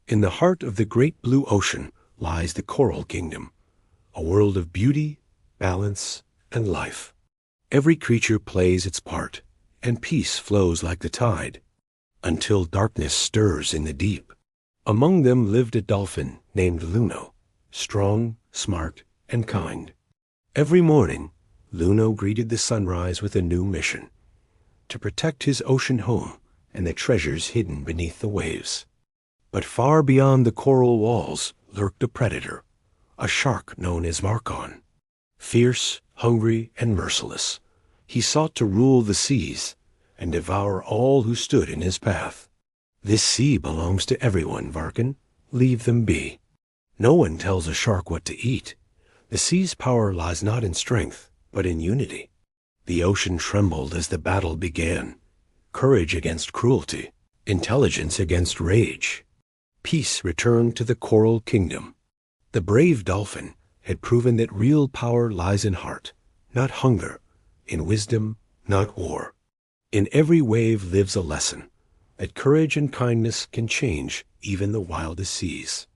In the heart of the great blue ocean lies the coral kingdom, a world of beauty, balance, and life. Every creature plays its part, and peace flows like the tide, until darkness stirs in the deep. Among them lived a dolphin named Luno, strong, smart, and kind. Every morning, Luno greeted the sunrise with a new mission: to protect his ocean home and the treasures hidden beneath the waves. But far beyond the coral walls lurked a predator, a shark known as Marcon. Fierce, hungry, and merciless, he sought to rule the seas and devour all who stood in his path. "This sea belongs to everyone, Varken. Leave them be." No one tells a shark what to eat. The sea's power lies not in strength, but in unity. The ocean trembled as the battle began. Courage against cruelty, intelligence against rage. Peace returned to the coral kingdom. The brave dolphin had proven that real power lies in heart, not hunger, in wisdom, not war. In every wave lives a lesson, that courage and kindness can change even the wildest seas.